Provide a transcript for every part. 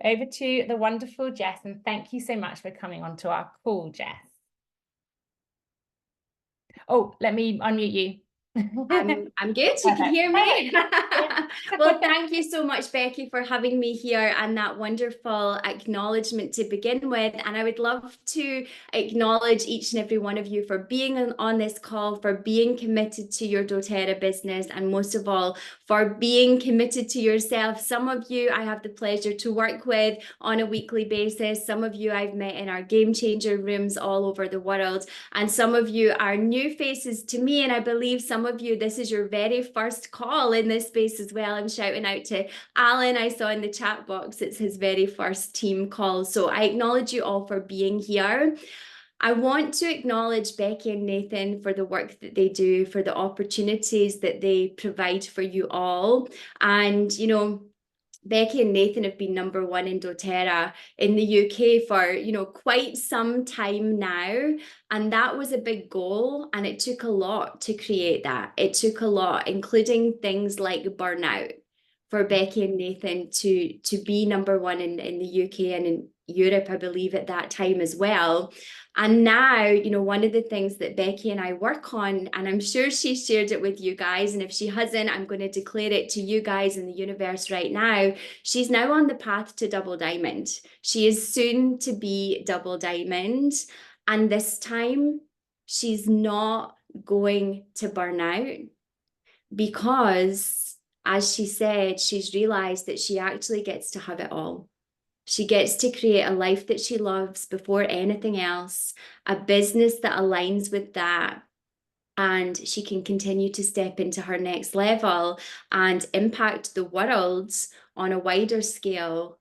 Over to the wonderful Jess, and thank you so much for coming onto our call, Jess. Oh, let me unmute you. I'm good. You can hear me. Well, thank you so much, Becky, for having me here and that wonderful acknowledgement to begin with. And I would love to acknowledge each and every one of you for being on this call, for being committed to your doTERRA business, and most of all, for being committed to yourself. Some of you I have the pleasure to work with on a weekly basis. Some of you I've met in our game changer rooms all over the world. And some of you are new faces to me. And I believe some of you, this is your very first call in this space as well. I'm shouting out to Alan. I saw in the chat box, it's his very first team call. So I acknowledge you all for being here. I want to acknowledge Becky and Nathan for the work that they do, for the opportunities that they provide for you all. And, you know, Becky and Nathan have been #1 in doTERRA in the UK for, quite some time now. And that was a big goal. And it took a lot to create that. It took a lot, including things like burnout, for Becky and Nathan to be #1 in the UK and in Europe, I believe, at that time as well. And now, one of the things that Becky and I work on, and I'm sure she shared it with you guys, and if she hasn't, I'm going to declare it to you guys in the universe right now. She's now on the path to double diamond. She is soon to be double diamond. And this time, she's not going to burn out because, as she said, she's realized that she actually gets to have it all. She gets to create a life that she loves before anything else, a business that aligns with that. And she can continue to step into her next level and impact the world on a wider scale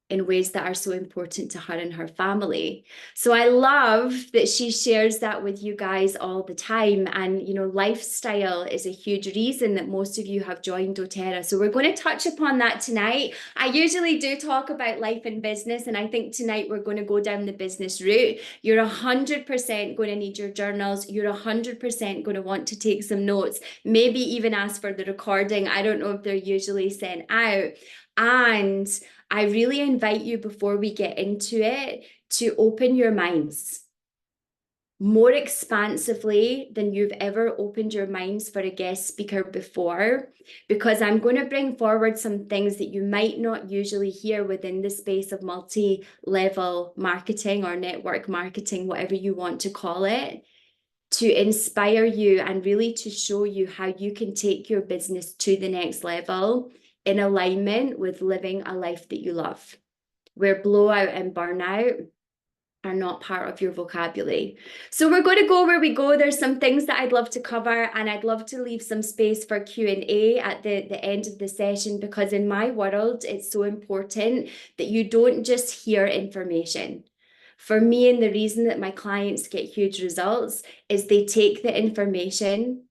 in ways that are so important to her and her family. So I love that she shares that with you guys all the time. And, lifestyle is a huge reason that most of you have joined doTERRA. So we're going to touch upon that tonight. I usually do talk about life and business, and I think tonight we're going to go down the business route. You're 100% going to need your journals. You're 100% going to want to take some notes, maybe even ask for the recording. I don't know if they're usually sent out. And I really invite you, before we get into it, to open your minds more expansively than you've ever opened your minds for a guest speaker before, because I'm going to bring forward some things that you might not usually hear within the space of multi-level marketing or network marketing, whatever you want to call it, to inspire you and really to show you how you can take your business to the next level in alignment with living a life that you love, where blowout and burnout are not part of your vocabulary. So we're going to go where we go. There's some things that I'd love to cover, and I'd love to leave some space for Q&A at the end of the session, because in my world, it's so important that you don't just hear information. For me, and the reason that my clients get huge results is they take the information,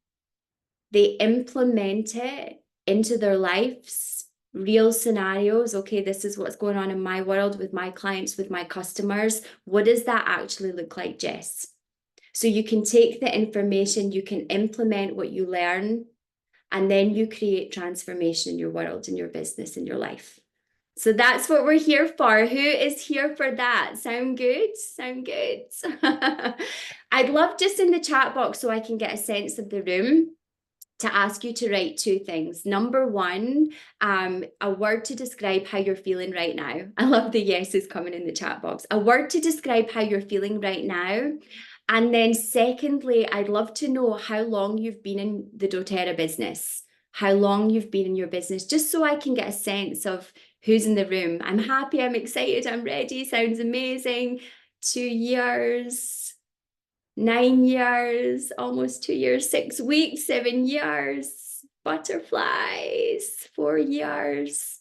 they implement it into their lives, real scenarios. Okay, this is what's going on in my world with my clients, with my customers. What does that actually look like, Jess? So you can take the information, you can implement what you learn, and then you create transformation in your world, in your business, in your life. So that's what we're here for. Who is here for that? Sound good? Sound good? I'd love, just in the chat box, so I can get a sense of the room, to ask you to write 2 things. #1, a word to describe how you're feeling right now. I love the yeses coming in the chat box. A word to describe how you're feeling right now. And then secondly, I'd love to know how long you've been in the doTERRA business, how long you've been in your business, just so I can get a sense of who's in the room. I'm happy, I'm excited, I'm ready. Sounds amazing. 2 years. 9 years, almost 2 years, 6 weeks, 7 years, butterflies, 4 years.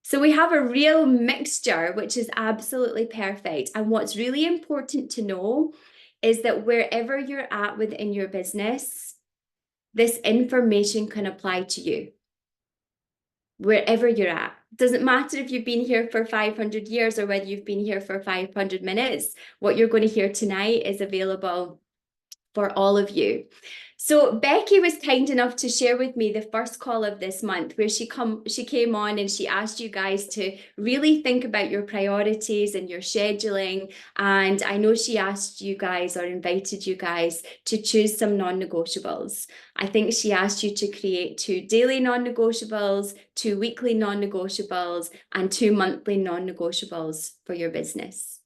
So we have a real mixture, which is absolutely perfect. And what's really important to know is that wherever you're at within your business, this information can apply to you. Wherever you're at. Doesn't matter if you've been here for 500 years or whether you've been here for 500 minutes. What you're going to hear tonight is available for all of you. So Becky was kind enough to share with me the first call of this month where she came on and she asked you guys to really think about your priorities and your scheduling. And I know she asked you guys or invited you guys to choose some non-negotiables. I think she asked you to create 2 daily non-negotiables, 2 weekly non-negotiables, and 2 monthly non-negotiables for your business.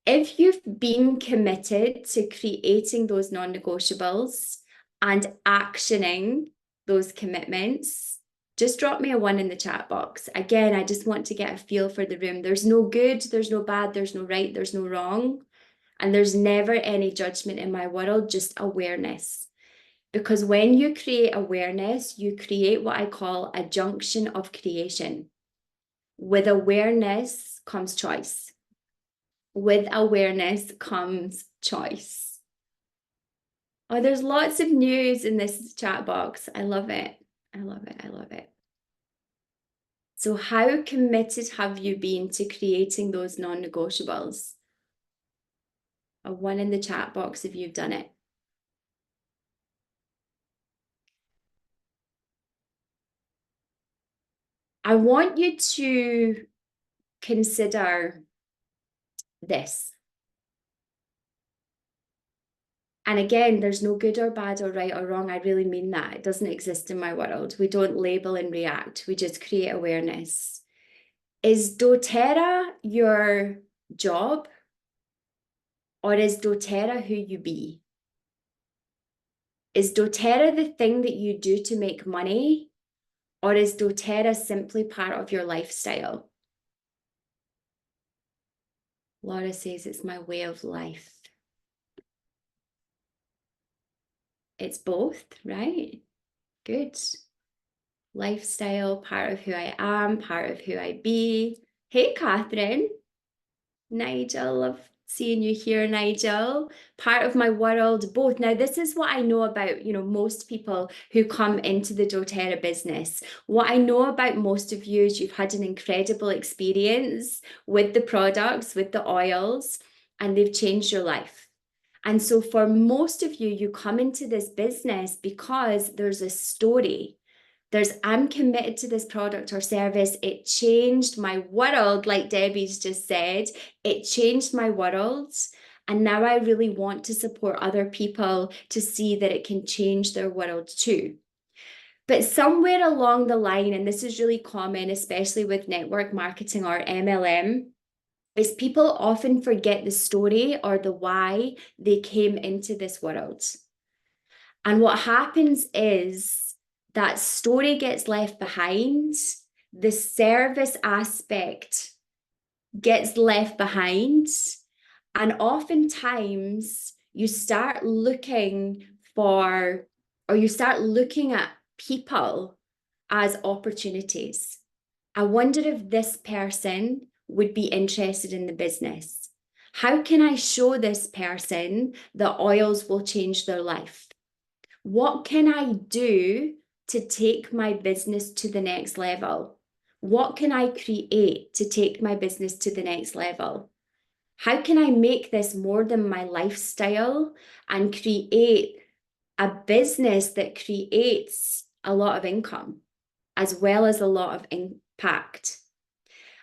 If you've been committed to creating those non-negotiables and actioning those commitments, just drop me a 1 in the chat box. Again, I just want to get a feel for the room. There's no good, there's no bad, there's no right, there's no wrong. And there's never any judgment in my world, just awareness. Because when you create awareness, you create what I call a junction of creation. With awareness comes choice. With awareness comes choice. Oh, there's lots of news in this chat box. I love it. I love it. I love it. So how committed have you been to creating those non-negotiables? A 1 in the chat box if you've done it. I want you to consider this. And again, there's no good or bad or right or wrong. I really mean that. It doesn't exist in my world. We don't label and react. We just create awareness. Is doTERRA your job? Or is doTERRA who you be? Is doTERRA the thing that you do to make money? Or is doTERRA simply part of your lifestyle? Laura says it's my way of life. It's both, right? Good. Lifestyle, part of who I am, part of who I be. Hey, Catherine. Nigel, love seeing you here, Nigel. Part of my world, both. Now, this is what I know about, most people who come into the doTERRA business. What I know about most of you is you've had an incredible experience with the products, with the oils, and they've changed your life. And so for most of you, you come into this business because there's a story. I'm committed to this product or service. It changed my world, like Debbie's just said. It changed my world. And now I really want to support other people to see that it can change their world too. But somewhere along the line, and this is really common, especially with network marketing or MLM, is people often forget the story or the why they came into this world. And what happens is that story gets left behind, the service aspect gets left behind, and oftentimes you start looking at people as opportunities. I wonder if this person would be interested in the business. How can I show this person that oils will change their life? What can I do to take my business to the next level? What can I create to take my business to the next level? How can I make this more than my lifestyle and create a business that creates a lot of income as well as a lot of impact?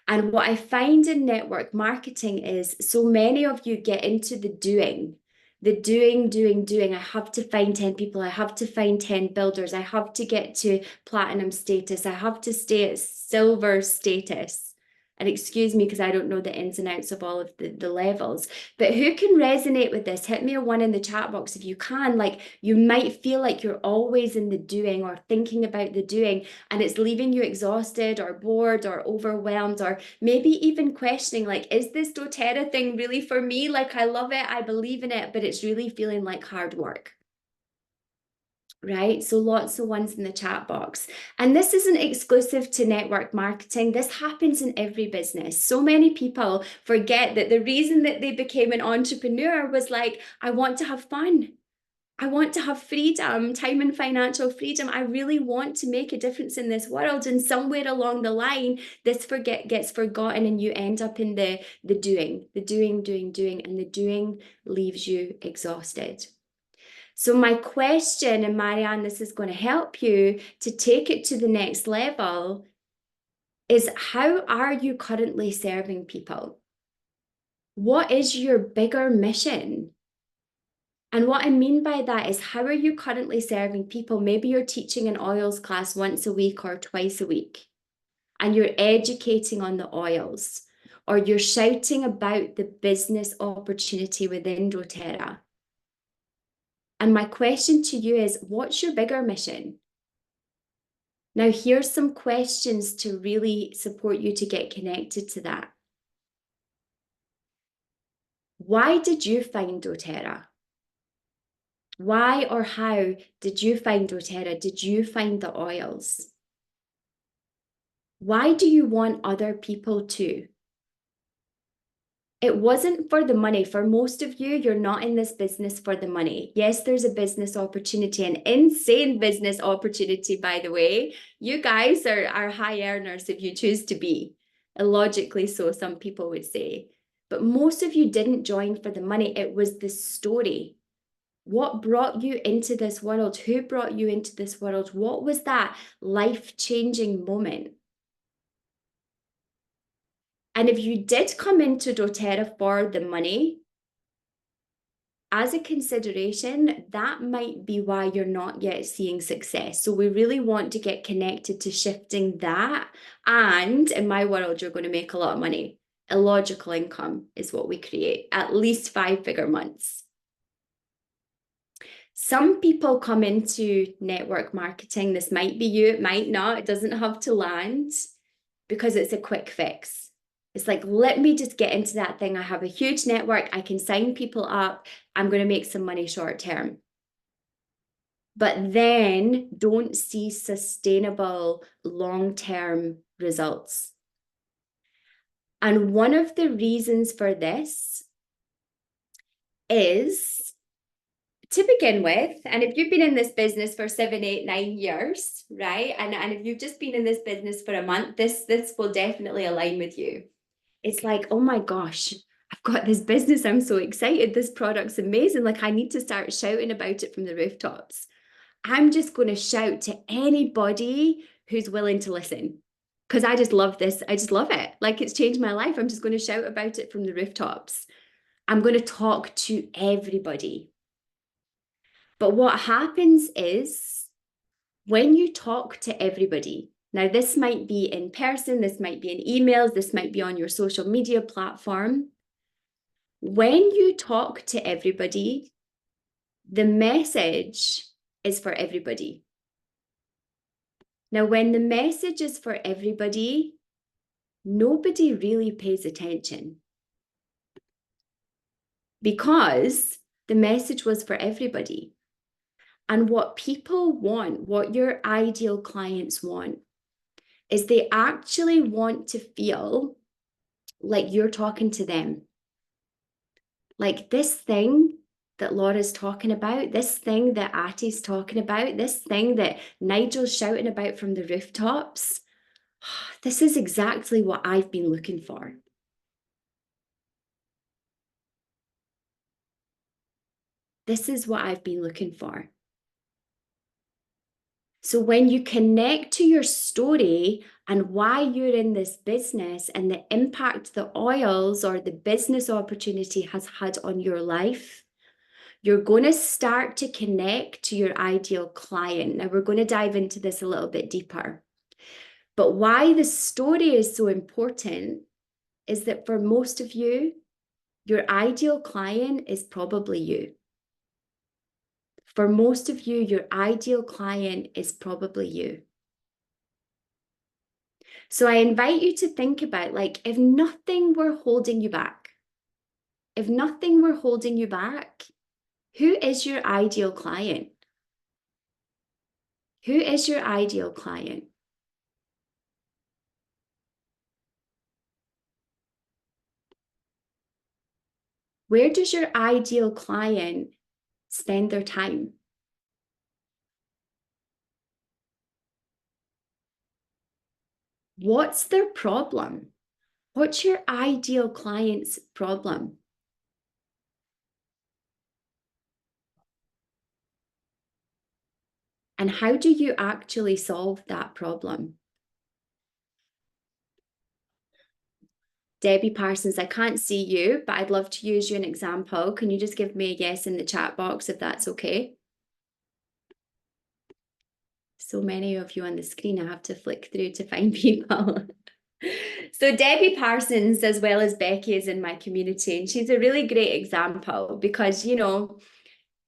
And what I find in network marketing is so many of you get into the doing. I have to find 10 people. I have to find 10 builders. I have to get to platinum status. I have to stay at silver status. And excuse me, because I don't know the ins and outs of all of the levels. But who can resonate with this? Hit me a 1 in the chat box if you can. Like, you might feel like you're always in the doing or thinking about the doing, and it's leaving you exhausted or bored or overwhelmed, or maybe even questioning, like, is this doTERRA thing really for me? Like, I love it, I believe in it, but it's really feeling like hard work. Right? So lots of 1s in the chat box. And this isn't exclusive to network marketing. This happens in every business. So many people forget that the reason that they became an entrepreneur was like, I want to have fun. I want to have freedom, time and financial freedom. I really want to make a difference in this world. And somewhere along the line, this gets forgotten, and you end up in the doing, and the doing leaves you exhausted. So my question, and Marianne, this is going to help you to take it to the next level, is how are you currently serving people? What is your bigger mission? And what I mean by that is, how are you currently serving people? Maybe you're teaching an oils class once a week or twice a week, and you're educating on the oils, or you're shouting about the business opportunity within doTERRA. And my question to you is, what's your bigger mission? Now, here's some questions to really support you to get connected to that. Why did you find doTERRA? Why or how did you find doTERRA? Did you find the oils? Why do you want other people to? It wasn't for the money. For most of you, you're not in this business for the money. Yes, there's a business opportunity, an insane business opportunity, by the way. You guys are high earners if you choose to be. Illogically so, some people would say. But most of you didn't join for the money. It was the story. What brought you into this world? Who brought you into this world? What was that life-changing moment? And if you did come into doTERRA for the money, as a consideration, that might be why you're not yet seeing success. So we really want to get connected to shifting that. And in my world, you're going to make a lot of money. Illogical income is what we create, at least 5-figure months. Some people come into network marketing. This might be you, it might not. It doesn't have to land because it's a quick fix. It's like, let me just get into that thing. I have a huge network. I can sign people up. I'm going to make some money short term. But then don't see sustainable long-term results. And one of the reasons for this is, to begin with, and if you've been in this business for 7, 8, 9 years, right? And if you've just been in this business for a month, this will definitely align with you. It's like, oh my gosh, I've got this business. I'm so excited. This product's amazing. Like, I need to start shouting about it from the rooftops. I'm just going to shout to anybody who's willing to listen because I just love this. I just love it. Like, it's changed my life. I'm just going to shout about it from the rooftops. I'm going to talk to everybody. But what happens is when you talk to everybody, now this might be in person, this might be in emails, this might be on your social media platform. When you talk to everybody, the message is for everybody. Now, when the message is for everybody, nobody really pays attention because the message was for everybody. And what people want, what your ideal clients want, is they actually want to feel like you're talking to them. Like this thing that Laura's talking about, this thing that Ati's talking about, this thing that Nigel's shouting about from the rooftops, this is exactly what I've been looking for. This is what I've been looking for. So when you connect to your story and why you're in this business and the impact the oils or the business opportunity has had on your life, you're going to start to connect to your ideal client. Now, we're going to dive into this a little bit deeper. But why the story is so important is that for most of you, your ideal client is probably you. For most of you, your ideal client is probably you. So I invite you to think about, like, if nothing were holding you back, if nothing were holding you back, who is your ideal client? Who is your ideal client? Where does your ideal client spend their time? What's their problem? What's your ideal client's problem? And how do you actually solve that problem? Debbie Parsons, I can't see you, but I'd love to use you an example. Can you just give me a yes in the chat box if that's okay? So many of you on the screen, I have to flick through to find people. So Debbie Parsons, as well as Becky, is in my community, and she's a really great example because, you know,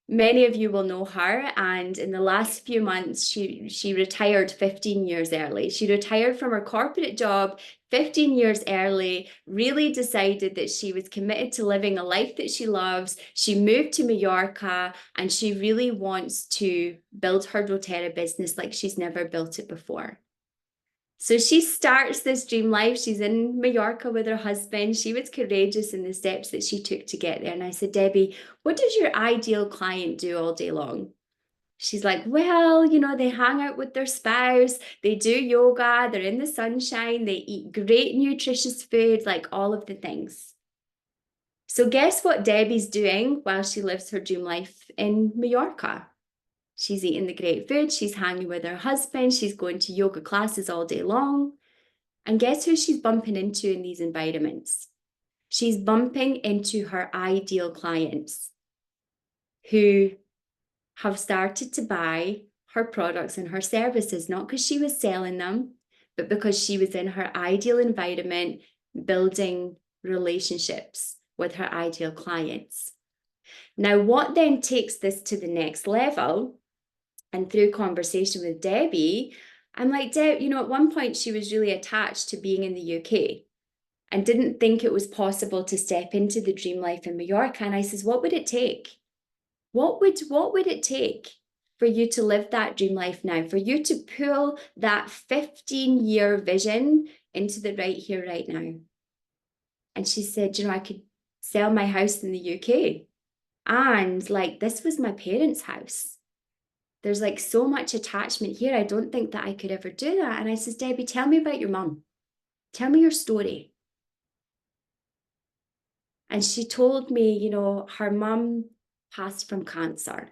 many of you will know her, and in the last few months, she retired 15 years early. She retired from her corporate job 15 years early, really decided that she was committed to living a life that she loves. She moved to Mallorca, and she really wants to build her doTERRA business like she's never built it before. So she starts this dream life. She's in Mallorca with her husband. She was courageous in the steps that she took to get there. And I said, Debbie, what does your ideal client do all day long? She's like, well, you know, they hang out with their spouse, they do yoga, they're in the sunshine, they eat great nutritious food, like all of the things. So guess what Debbie's doing while she lives her dream life in Mallorca? She's eating the great food, she's hanging with her husband, she's going to yoga classes all day long. And guess who she's bumping into in these environments? She's bumping into her ideal clients who have started to buy her products and her services, not because she was selling them, but because she was in her ideal environment, building relationships with her ideal clients. Now, what then takes this to the next level? And through conversation with Debbie, I'm like, Deb, you know, at one point she was really attached to being in the UK and didn't think it was possible to step into the dream life in Mallorca. And I says, what would it take? What would it take for you to live that dream life now, for you to pull that 15-year vision into the right here, right now? And she said, you know, I could sell my house in the UK. And like, this was my parents' house. There's like so much attachment here. I don't think that I could ever do that. And I says, Debbie, tell me about your mum. Tell me your story. And she told me, you know, her mum passed from cancer.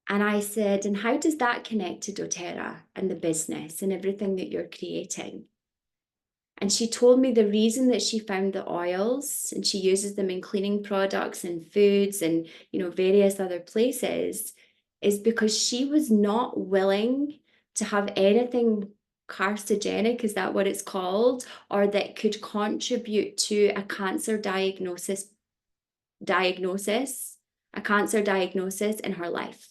And I said, and how does that connect to doTERRA and the business and everything that you're creating? And she told me the reason that she found the oils and she uses them in cleaning products and foods and, you know, various other places is because she was not willing to have anything carcinogenic, is that what it's called, or that could contribute to a cancer diagnosis in her life.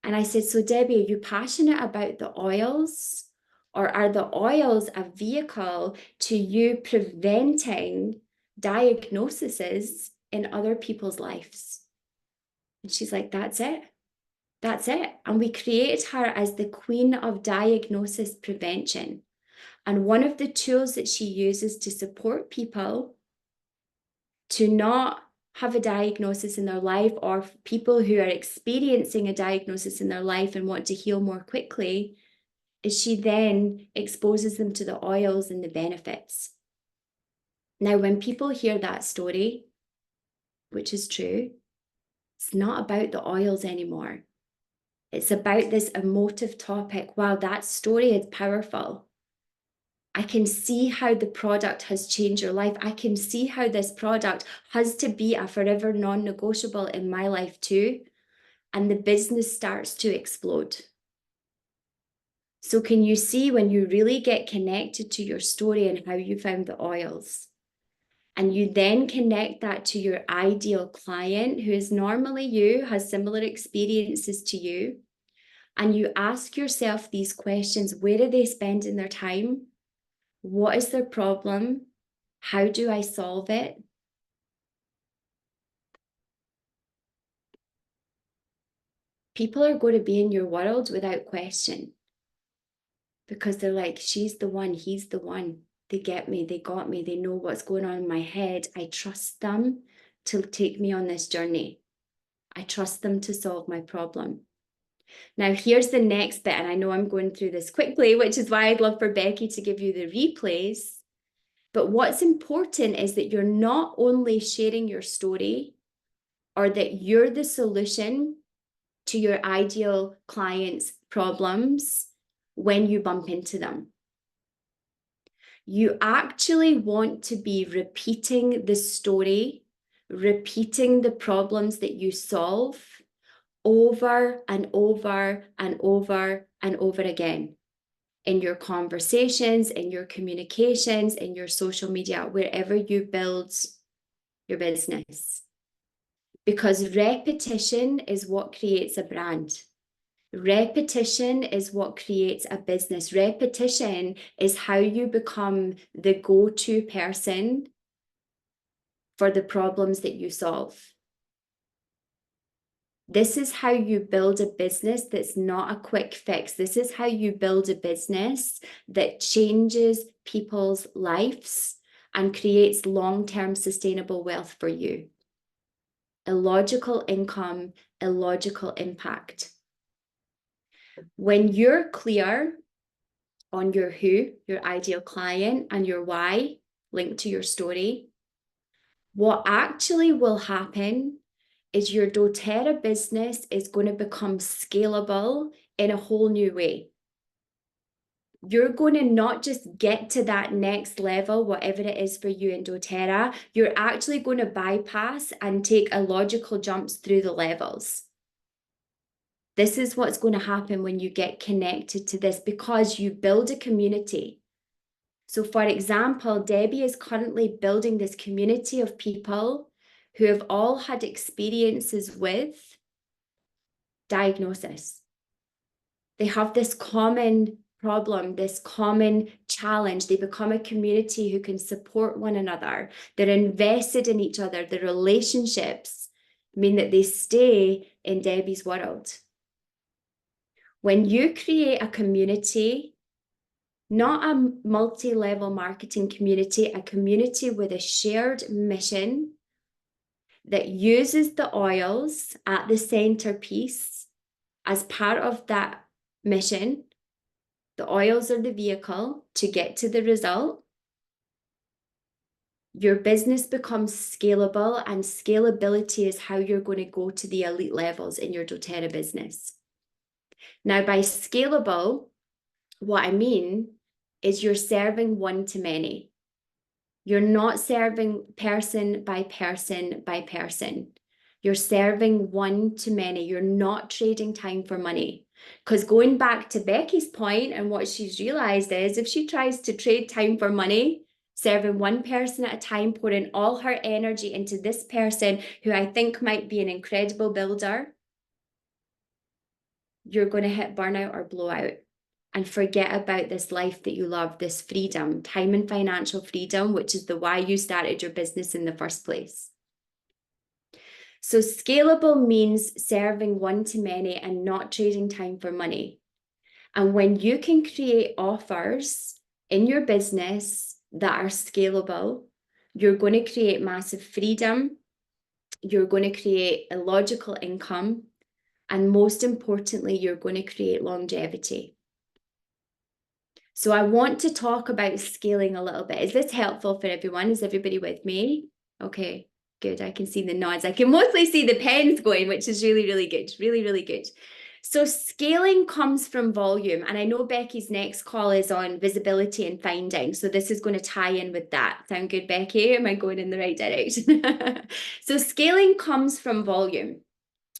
And I said, so Debbie, are you passionate about the oils? Or are the oils a vehicle to you preventing diagnoses in other people's lives? And she's like, that's it. That's it. And we created her as the queen of diagnosis prevention. And one of the tools that she uses to support people to not have a diagnosis in their life, or people who are experiencing a diagnosis in their life and want to heal more quickly, is she then exposes them to the oils and the benefits. Now, when people hear that story, which is true, it's not about the oils anymore. It's about this emotive topic. Wow, that story is powerful. I can see how the product has changed your life. I can see how this product has to be a forever non-negotiable in my life too. And the business starts to explode. So can you see when you really get connected to your story and how you found the oils, and you then connect that to your ideal client who is normally you, has similar experiences to you, and you ask yourself these questions: where are they spending their time? What is their problem? How do I solve it? People are going to be in your world without question, because they're like, she's the one, he's the one. They get me, they got me, they know what's going on in my head. I trust them to take me on this journey. I trust them to solve my problem. Now, here's the next bit, and I know I'm going through this quickly, which is why I'd love for Becky to give you the replays. But what's important is that you're not only sharing your story or that you're the solution to your ideal clients' problems when you bump into them. You actually want to be repeating the story, repeating the problems that you solve over and over and over and over again in your conversations, in your communications, in your social media, wherever you build your business. Because repetition is what creates a brand. Repetition is what creates a business. Repetition is how you become the go-to person for the problems that you solve. This is how you build a business that's not a quick fix. This is how you build a business that changes people's lives and creates long-term sustainable wealth for you. Illogical income, illogical impact. When you're clear on your who, your ideal client, and your why linked to your story, what actually will happen is your doTERRA business is going to become scalable in a whole new way. You're going to not just get to that next level, whatever it is for you in doTERRA, you're actually going to bypass and take illogical jumps through the levels. This is what's going to happen when you get connected to this, because you build a community. So for example, Debbie is currently building this community of people who have all had experiences with diagnosis. They have this common problem, this common challenge. They become a community who can support one another. They're invested in each other. The relationships mean that they stay in Debbie's world. When you create a community, not a multi-level marketing community, a community with a shared mission that uses the oils at the centerpiece as part of that mission. The oils are the vehicle to get to the result. Your business becomes scalable, and scalability is how you're going to go to the elite levels in your doTERRA business. Now, by scalable, what I mean is you're serving one to many. You're not serving person by person by person. You're serving one to many. You're not trading time for money. Because going back to Becky's point, and what she's realized is if she tries to trade time for money, serving one person at a time, pouring all her energy into this person who I think might be an incredible builder, you're going to hit burnout or blowout and forget about this life that you love, this freedom, time and financial freedom, which is the why you started your business in the first place. So scalable means serving one to many and not trading time for money. And when you can create offers in your business that are scalable, you're going to create massive freedom. You're going to create illogical income. And most importantly, you're going to create longevity. So I want to talk about scaling a little bit. Is this helpful for everyone? Is everybody with me? Okay, good. I can see the nods. I can mostly see the pens going, which is really, really good. Really, really good. So scaling comes from volume. And I know Becky's next call is on visibility and finding. So this is going to tie in with that. Sound good, Becky? Am I going in the right direction? So scaling comes from volume.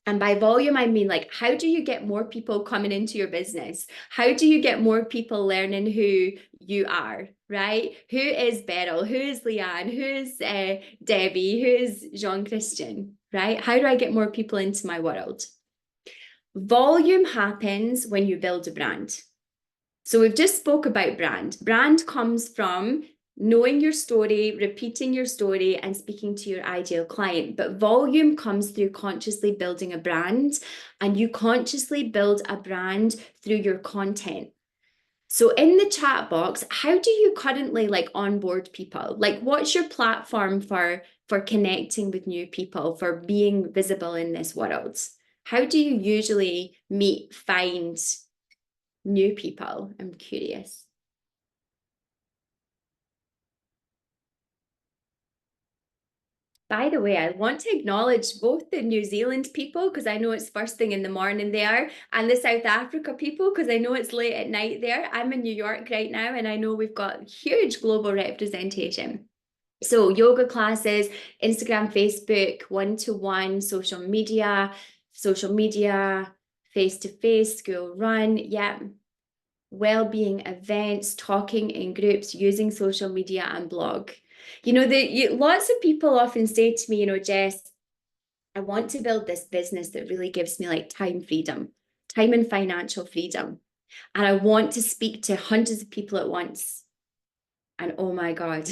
And by volume, I mean, like, how do you get more people coming into your business? How do you get more people learning who you are, right? Who is Beryl? Who is Leanne? Who is Debbie? Who is Jean-Christian, right? How do I get more people into my world? Volume happens when you build a brand. So we've just spoke about brand. Brand comes from knowing your story, repeating your story, and speaking to your ideal client. But volume comes through consciously building a brand, and you consciously build a brand through your content. So in the chat box, how do you currently like onboard people? Like, what's your platform for connecting with new people, for being visible in this world? How do you usually find new people? I'm curious. By the way, I want to acknowledge both the New Zealand people, because I know it's first thing in the morning there, and the South Africa people, because I know it's late at night there. I'm in New York right now, and I know we've got huge global representation. So yoga classes, Instagram, Facebook, one-to-one, social media, face-to-face, school run, yeah. Well-being events, talking in groups, using social media and blog. You know, lots of people often say to me, you know, Jess, I want to build this business that really gives me like time freedom, time and financial freedom. And I want to speak to hundreds of people at once. And oh my God,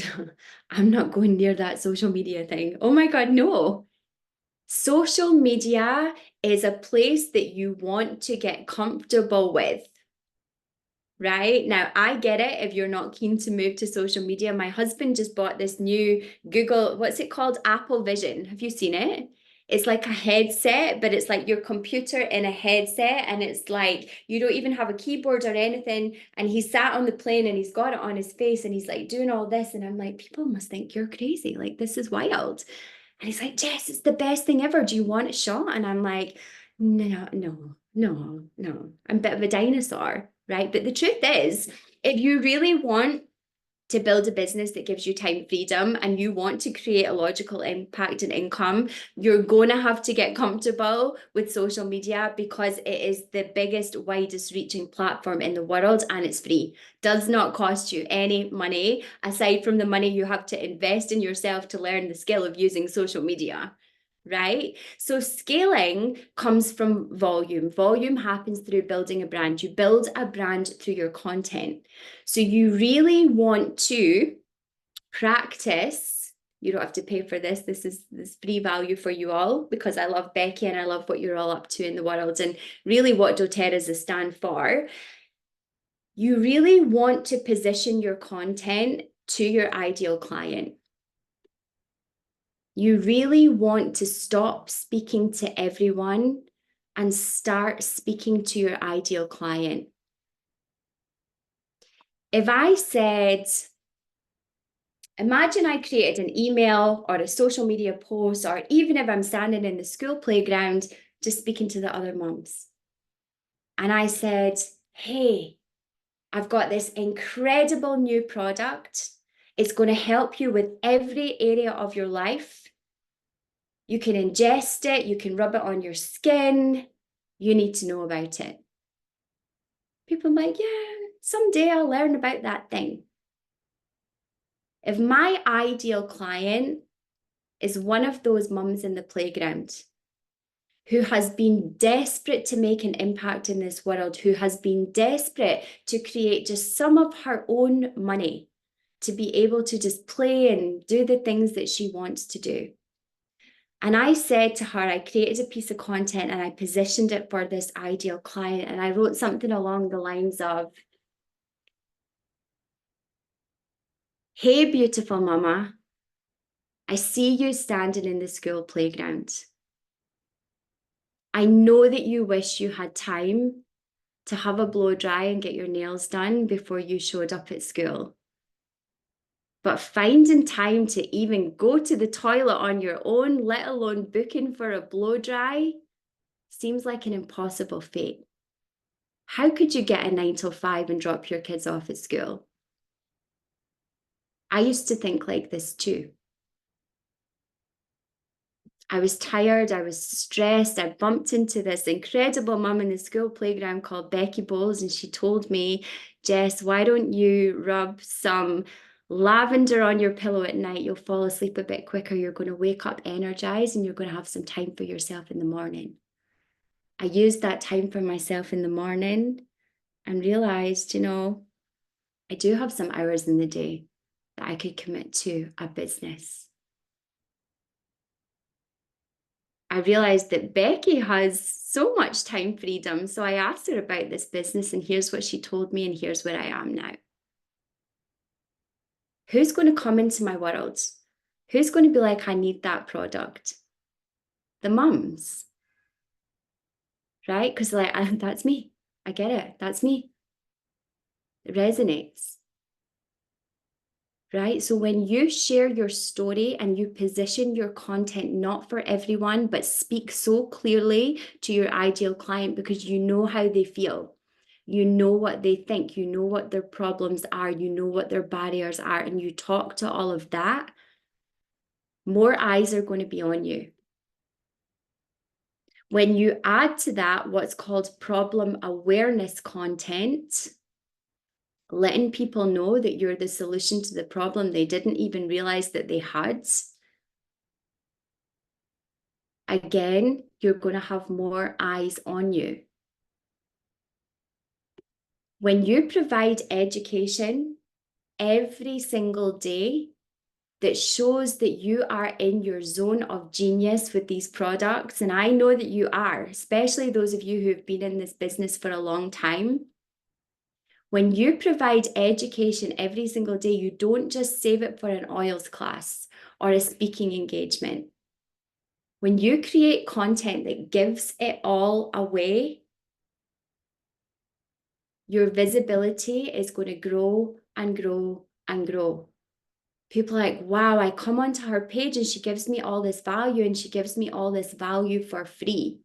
I'm not going near that social media thing. Oh my God, no. Social media is a place that you want to get comfortable with. Right now, I get it if you're not keen to move to social media. My husband just bought this new Google, what's it called? Apple Vision. Have you seen it? It's like a headset, but it's like your computer in a headset. And it's like you don't even have a keyboard or anything. And he sat on the plane and he's got it on his face and he's like doing all this. And I'm like, people must think you're crazy. Like, this is wild. And he's like, Jess, it's the best thing ever. Do you want a shot? And I'm like, no. I'm a bit of a dinosaur, right? But the truth is, if you really want to build a business that gives you time freedom and you want to create a logical impact and income, you're going to have to get comfortable with social media because it is the biggest, widest reaching platform in the world and it's free. Does not cost you any money aside from the money you have to invest in yourself to learn the skill of using social media. Right? So scaling comes from volume. Volume happens through building a brand. You build a brand through your content. So you really want to practice. You don't have to pay for this. This is free value for you all because I love Becky and I love what you're all up to in the world and really what doTERRA is stand for. You really want to position your content to your ideal client. You really want to stop speaking to everyone and start speaking to your ideal client. If I said, imagine I created an email or a social media post, or even if I'm standing in the school playground, just speaking to the other moms. And I said, hey, I've got this incredible new product. It's going to help you with every area of your life. You can ingest it, you can rub it on your skin. You need to know about it. People are like, yeah, someday I'll learn about that thing. If my ideal client is one of those mums in the playground who has been desperate to make an impact in this world, who has been desperate to create just some of her own money to be able to just play and do the things that she wants to do. And I said to her, I created a piece of content and I positioned it for this ideal client. And I wrote something along the lines of, hey, beautiful mama, I see you standing in the school playground. I know that you wish you had time to have a blow dry and get your nails done before you showed up at school. But finding time to even go to the toilet on your own, let alone booking for a blow dry, seems like an impossible fate. How could you get a 9 till 5 and drop your kids off at school? I used to think like this too. I was tired, I was stressed. I bumped into this incredible mum in the school playground called Becky Bowles, and she told me, Jess, why don't you rub some lavender on your pillow at night? You'll fall asleep a bit quicker. You're going to wake up energized and you're going to have some time for yourself in the morning. I used that time for myself in the morning and realized, you know, I do have some hours in the day that I could commit to a business. I realized that Becky has so much time freedom. So I asked her about this business, and here's what she told me, and here's where I am now. Who's going to come into my world? Who's going to be like, I need that product? The mums, right? Because like, that's me. I get it. That's me. It resonates. right? So when you share your story and you position your content not for everyone, but speak so clearly to your ideal client because you know how they feel, you know what they think, you know what their problems are, you know what their barriers are, and you talk to all of that, more eyes are going to be on you. When you add to that what's called problem awareness content, letting people know that you're the solution to the problem they didn't even realize that they had, again, you're going to have more eyes on you. When you provide education every single day that shows that you are in your zone of genius with these products, and I know that you are, especially those of you who have been in this business for a long time. When you provide education every single day, you don't just save it for an oils class or a speaking engagement. When you create content that gives it all away, your visibility is going to grow and grow and grow. People are like, wow, I come onto her page and she gives me all this value and she gives me all this value for free.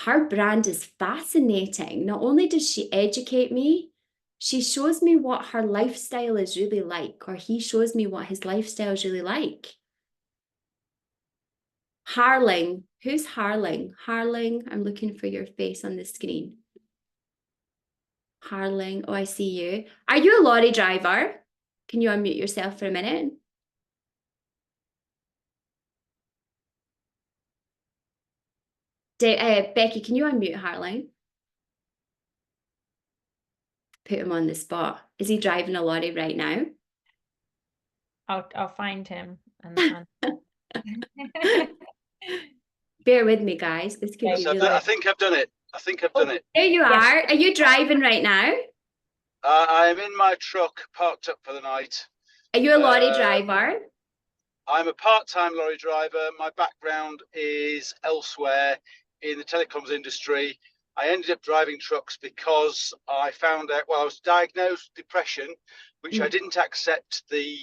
Her brand is fascinating. Not only does she educate me, she shows me what her lifestyle is really like, or he shows me what his lifestyle is really like. Harling. Who's Harling? Harling, I'm looking for your face on the screen. Harling, oh, I see you. Are you a lorry driver? Can you unmute yourself for a minute? Becky, can you unmute Harling? Put him on the spot. Is he driving a lorry right now? I'll find him and Bear with me, guys. This could be Yes, really... I think I've done it. I think I've done it. There you Yes. are. Are you driving right now? I am in my truck, parked up for the night. Are you a lorry driver? I'm a part-time lorry driver. My background is elsewhere in the telecoms industry. I ended up driving trucks because I found out, well, I was diagnosed with depression, which I didn't accept the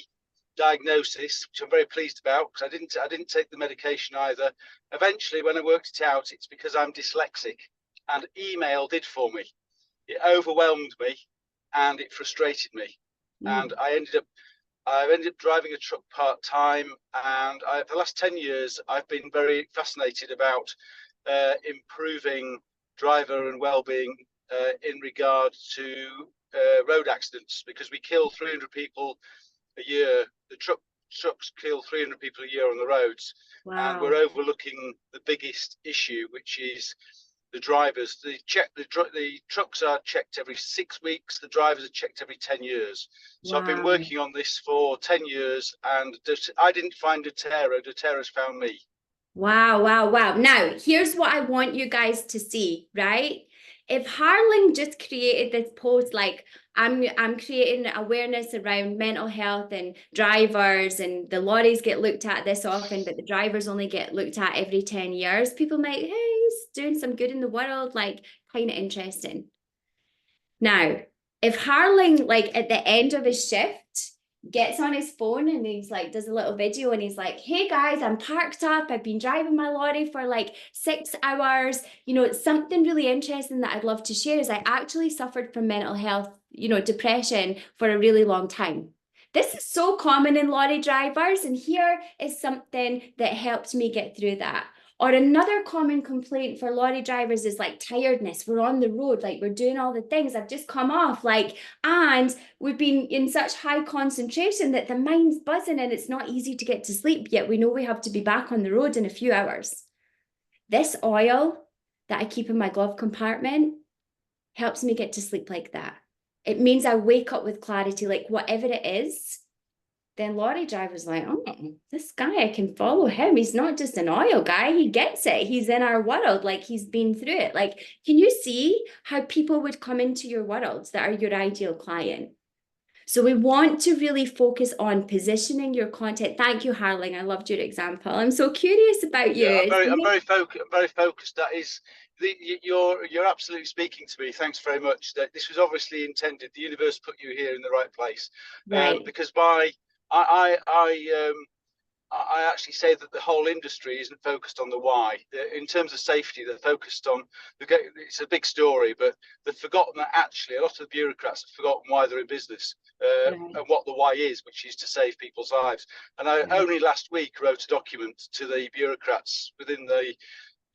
diagnosis, which I'm very pleased about because I didn't take the medication either. Eventually, when I worked it out, it's because I'm dyslexic, and email did for me. It overwhelmed me and it frustrated me. And I ended up driving a truck part-time, and for the last 10 years I've been very fascinated about improving driver and well-being in regard to road accidents, because we kill 300 people a year. The trucks kill 300 people a year on the roads. Wow. And we're overlooking the biggest issue, which is the drivers. The trucks are checked every 6 weeks. The drivers are checked every 10 years. So wow. I've been working on this for 10 years, and I didn't find doTERRA. doTERRA's found me. Wow, wow, wow. Now, here's what I want you guys to see, right? If Harling just created this post like, I'm creating awareness around mental health and drivers, and the lorries get looked at this often, but the drivers only get looked at every 10 years, people might, hey, he's doing some good in the world, like, kind of interesting. Now, if Harling, like, at the end of his shift, gets on his phone and he's like, does a little video and he's like, hey guys, I'm parked up. I've been driving my lorry for like 6 hours. You know, it's something really interesting that I'd love to share is I actually suffered from mental health, you know, depression for a really long time. This is so common in lorry drivers, and here is something that helped me get through that. Or another common complaint for lorry drivers is like tiredness. We're on the road, like we're doing all the things. I've just come off, like, and we've been in such high concentration that the mind's buzzing and it's not easy to get to sleep, yet we know we have to be back on the road in a few hours. This oil that I keep in my glove compartment helps me get to sleep like that. It means I wake up with clarity, like whatever it is. Then lorry driver's like, oh, this guy, I can follow him. He's not just an oil guy. He gets it. He's in our world. Like, he's been through it. Like, can you see how people would come into your world that are your ideal client? So we want to really focus on positioning your content. Thank you, Harling. I loved your example. I'm so curious about you. Yeah, I'm very focused. That is, you're absolutely speaking to me. Thanks very much. That this was obviously intended. The universe put you here in the right place, Right. because I actually say that the whole industry isn't focused on the why. In terms of safety, they're focused on it's a big story, but they've forgotten that actually a lot of the bureaucrats have forgotten why they're in business, Right. and what the why is, which is to save people's lives. And I only last week wrote a document to the bureaucrats within the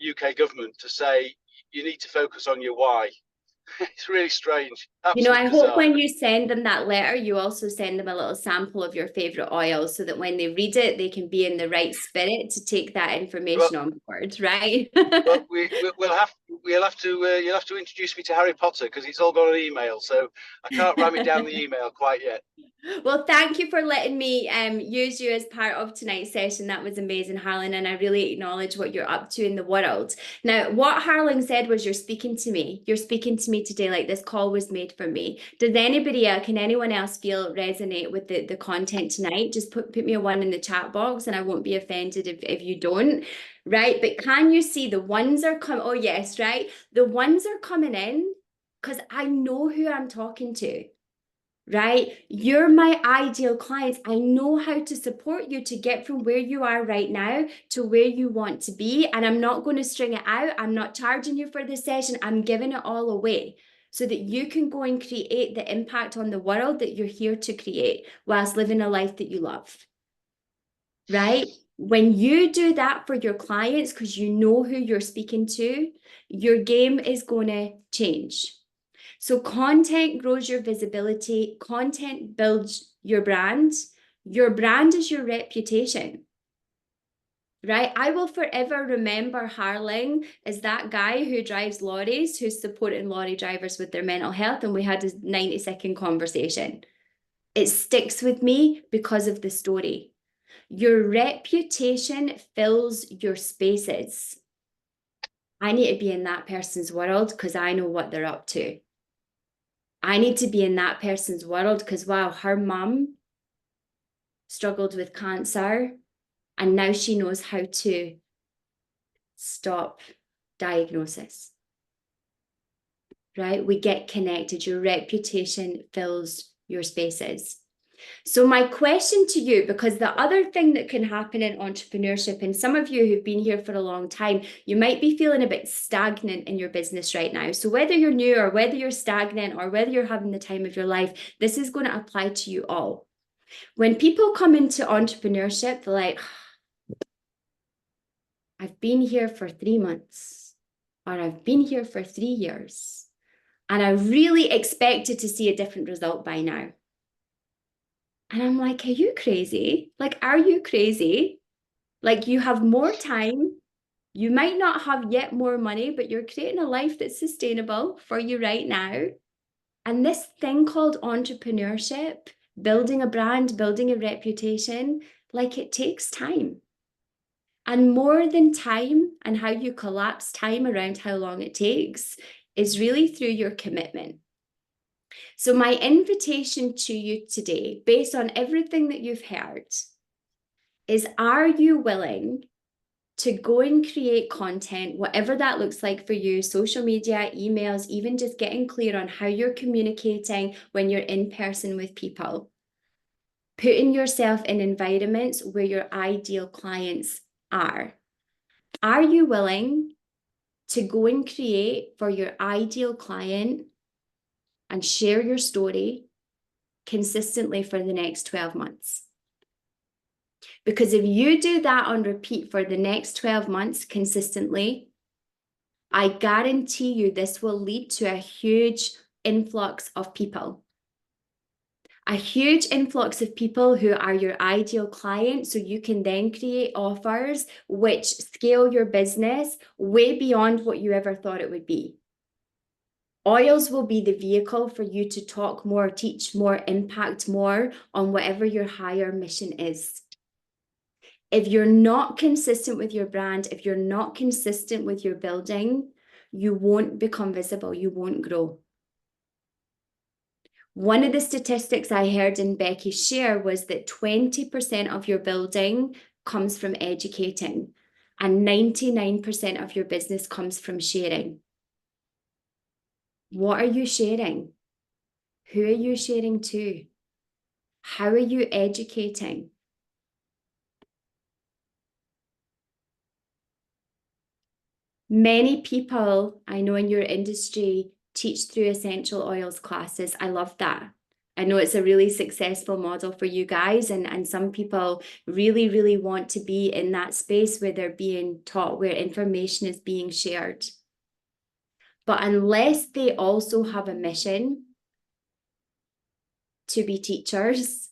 UK government to say you need to focus on your why. It's really strange. You know, I Absolutely hope bizarre. when you send them that letter, you also send them a little sample of your favorite oil so that when they read it, they can be in the right spirit to take that information on board, right? Well, you'll have to introduce me to Harry Potter, because it's all got an email, so I can't ram it down the email quite yet. Well, thank you for letting me use you as part of tonight's session. That was amazing, Harlan, and I really acknowledge what you're up to in the world. Now, what Harlan said was, you're speaking to me. You're speaking to me today, like this call was made for me. Does anybody else, can anyone else feel resonate with the content tonight? Just put me a 1 in the chat box and I won't be offended if you don't. Right, but can you see the ones are coming? Oh yes, right. The ones are coming in because I know who I'm talking to. Right? You're my ideal clients. I know how to support you to get from where you are right now to where you want to be. And I'm not going to string it out. I'm not charging you for this session. I'm giving it all away so that you can go and create the impact on the world that you're here to create whilst living a life that you love. Right? When you do that for your clients, because you know who you're speaking to, your game is going to change. So content grows your visibility, content builds your brand. Your brand is your reputation, right? I will forever remember Harling as that guy who drives lorries, who's supporting lorry drivers with their mental health, and we had a 90-second conversation. It sticks with me because of the story. Your reputation fills your spaces. I need to be in that person's world because I know what they're up to. I need to be in that person's world because, wow, her mum struggled with cancer and now she knows how to stop diagnosis, right? We get connected. Your reputation fills your spaces. So my question to you, because the other thing that can happen in entrepreneurship, and some of you who've been here for a long time, you might be feeling a bit stagnant in your business right now. So whether you're new or whether you're stagnant or whether you're having the time of your life, this is going to apply to you all. When people come into entrepreneurship, they're like, I've been here for 3 months, or I've been here for 3 years, and I really expected to see a different result by now. And I'm like, are you crazy? Like, are you crazy? Like, you have more time. You might not have yet more money, but you're creating a life that's sustainable for you right now. And this thing called entrepreneurship, building a brand, building a reputation, like, it takes time. And more than time and how you collapse time around how long it takes is really through your commitment. So my invitation to you today, based on everything that you've heard, is, are you willing to go and create content, whatever that looks like for you, social media, emails, even just getting clear on how you're communicating when you're in person with people, putting yourself in environments where your ideal clients are. Are you willing to go and create for your ideal client and share your story consistently for the next 12 months? Because if you do that on repeat for the next 12 months consistently, I guarantee you this will lead to a huge influx of people. A huge influx of people who are your ideal client, so you can then create offers which scale your business way beyond what you ever thought it would be. Oils will be the vehicle for you to talk more, teach more, impact more on whatever your higher mission is. If you're not consistent with your brand, if you're not consistent with your building, you won't become visible, you won't grow. One of the statistics I heard in Becky's share was that 20% of your building comes from educating, and 99% of your business comes from sharing. What are you sharing? Who are you sharing to? How are you educating? Many people I know in your industry teach through essential oils classes. I love that. I know it's a really successful model for you guys, and some people really, really want to be in that space where they're being taught, where information is being shared. But unless they also have a mission to be teachers,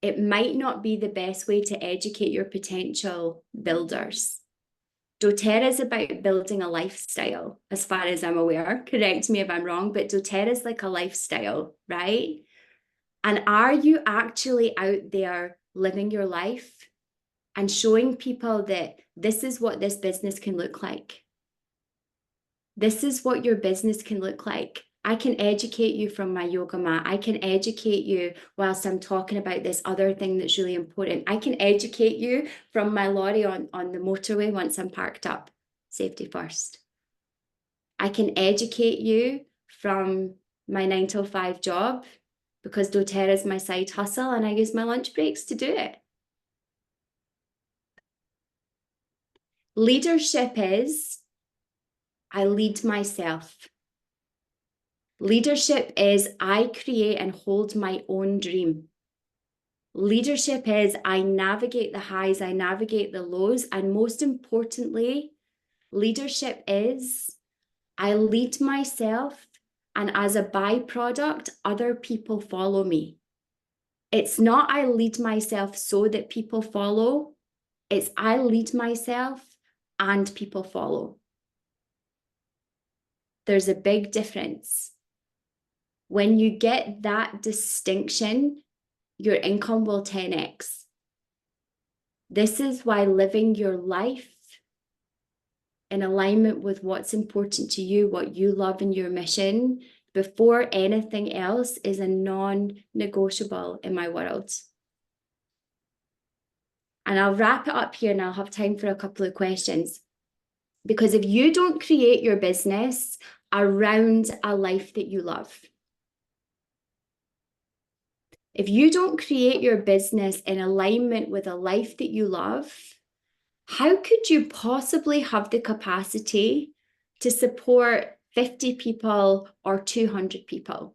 it might not be the best way to educate your potential builders. doTERRA is about building a lifestyle, as far as I'm aware. Correct me if I'm wrong, but doTERRA is like a lifestyle, right? And are you actually out there living your life and showing people that this is what this business can look like? This is what your business can look like. I can educate you from my yoga mat. I can educate you whilst I'm talking about this other thing that's really important. I can educate you from my lorry on the motorway once I'm parked up. Safety first. I can educate you from my 9 to 5 job because doTERRA is my side hustle and I use my lunch breaks to do it. Leadership is I lead myself. Leadership is I create and hold my own dream. Leadership is I navigate the highs, I navigate the lows, and most importantly, leadership is I lead myself, and as a byproduct, other people follow me. It's not I lead myself so that people follow, it's I lead myself and people follow. There's a big difference. When you get that distinction, your income will 10x. This is why living your life in alignment with what's important to you, what you love in your mission, before anything else is a non-negotiable in my world. And I'll wrap it up here and I'll have time for a couple of questions. Because if you don't create your business around a life that you love, if you don't create your business in alignment with a life that you love, how could you possibly have the capacity to support 50 people or 200 people?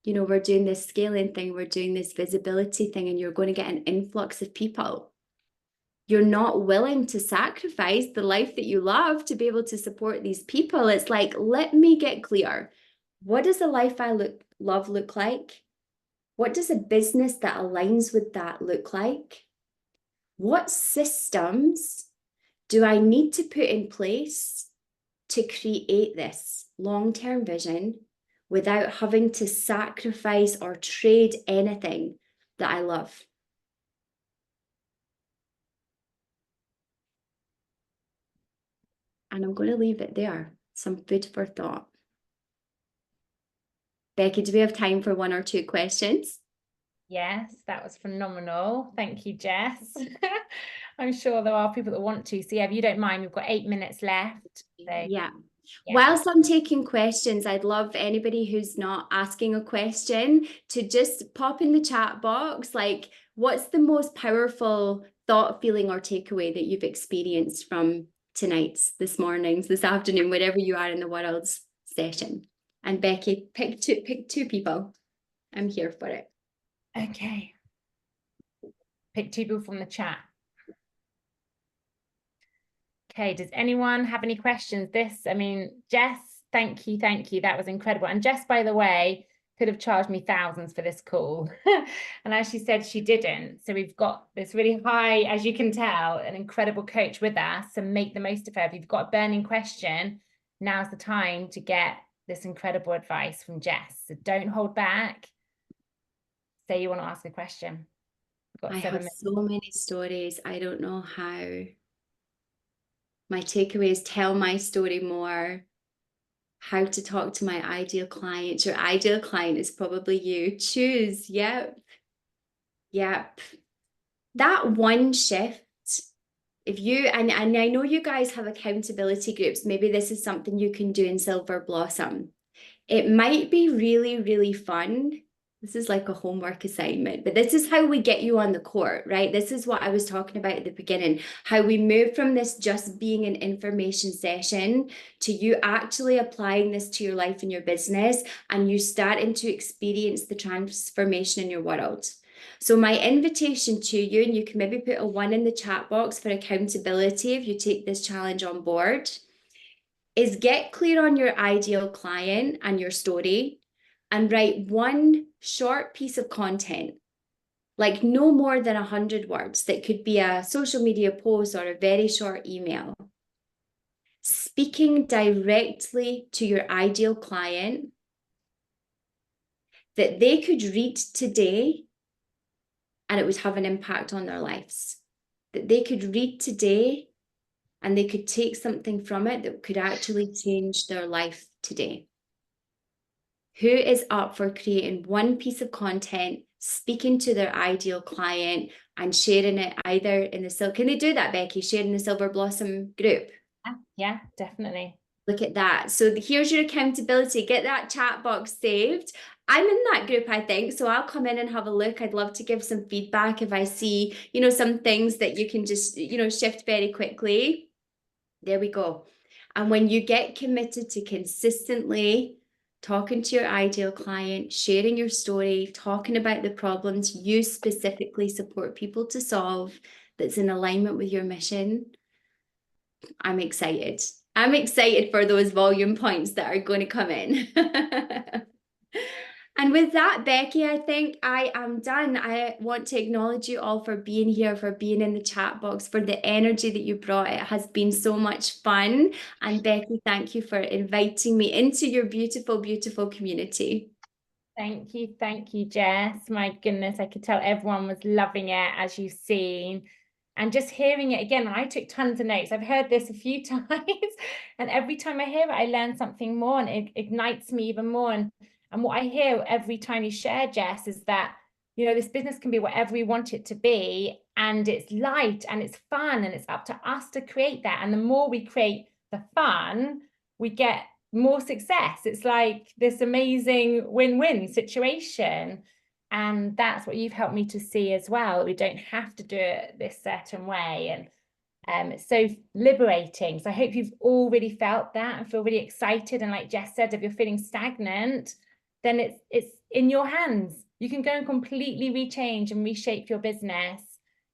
You know, we're doing this scaling thing, we're doing this visibility thing, and you're going to get an influx of people. You're not willing to sacrifice the life that you love to be able to support these people. It's like, let me get clear. What does a life I love look like? What does a business that aligns with that look like? What systems do I need to put in place to create this long-term vision without having to sacrifice or trade anything that I love? And I'm going to leave it there. Some food for thought. Becky, do we have time for 1 or 2 questions? Yes, that was phenomenal. Thank you, Jess. I'm sure there are people that want to. So yeah, if you don't mind, we've got 8 minutes left. So, yeah. Whilst I'm taking questions, I'd love anybody who's not asking a question to just pop in the chat box, like, what's the most powerful thought, feeling, or takeaway that you've experienced from tonight's, this morning's, this afternoon, wherever you are in the world's session? And Becky, pick two people. I'm here for it. Okay. Pick 2 people from the chat. Okay, does anyone have any questions? I mean, Jess, thank you. That was incredible. And Jess, by the way, could have charged me thousands for this call. And as she said, she didn't. So we've got this really high, as you can tell, an incredible coach with us, and make the most of her. If you've got a burning question, now's the time to get this incredible advice from Jess. So don't hold back. Say you want to ask a question. I have so many stories. I don't know how. My takeaway is tell my story more. how to talk to my ideal client. Your ideal client is probably you. Choose. Yep. Yep. That one shift, if you, and I know you guys have accountability groups, maybe this is something you can do in Silver Blossom. It might be really, really fun. This is like a homework assignment, but this is how we get you on the court, right? This is what I was talking about at the beginning, how we move from this just being an information session to you actually applying this to your life and your business, and you starting to experience the transformation in your world. So my invitation to you, and you can maybe put a 1 in the chat box for accountability if you take this challenge on board, is get clear on your ideal client and your story and write one short piece of content, like no more than 100 words. That could be a social media post or a very short email, speaking directly to your ideal client that they could read today and it would have an impact on their lives, that they could read today and they could take something from it that could actually change their life today. Who is up for creating one piece of content, speaking to their ideal client and sharing it either in the can they do that, Becky? Sharing the Silver Blossom group? Yeah, definitely. Look at that. So here's your accountability. Get that chat box saved. I'm in that group, I think, so I'll come in and have a look. I'd love to give some feedback if I see, some things that you can just, shift very quickly. There we go. And when you get committed to consistently talking to your ideal client, sharing your story, talking about the problems you specifically support people to solve that's in alignment with your mission, I'm excited. I'm excited for those volume points that are going to come in. And with that, Becky, I think I am done. I want to acknowledge you all for being here, for being in the chat box, for the energy that you brought. It has been so much fun. And Becky, thank you for inviting me into your beautiful, beautiful community. Thank you, Jess. My goodness, I could tell everyone was loving it, as you've seen. And just hearing it again, I took tons of notes. I've heard this a few times, and every time I hear it, I learn something more, and it ignites me even more. And what I hear every time you share, Jess, is that, this business can be whatever we want it to be, and it's light and it's fun, and it's up to us to create that. And the more we create the fun, we get more success. It's like this amazing win-win situation. And that's what you've helped me to see as well. We don't have to do it this certain way. And it's so liberating. So I hope you've all really felt that and feel really excited. And like Jess said, if you're feeling stagnant, then it's in your hands. You can go and completely rechange and reshape your business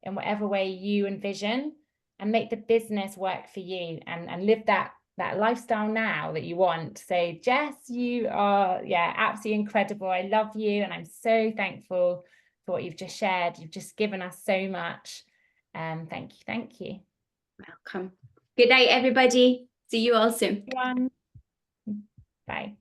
in whatever way you envision, and make the business work for you, and live that lifestyle now that you want. So Jess, you are absolutely incredible. I love you, and I'm so thankful for what you've just shared. You've just given us so much. Thank you. Welcome. Good night, everybody. See you all soon. Bye.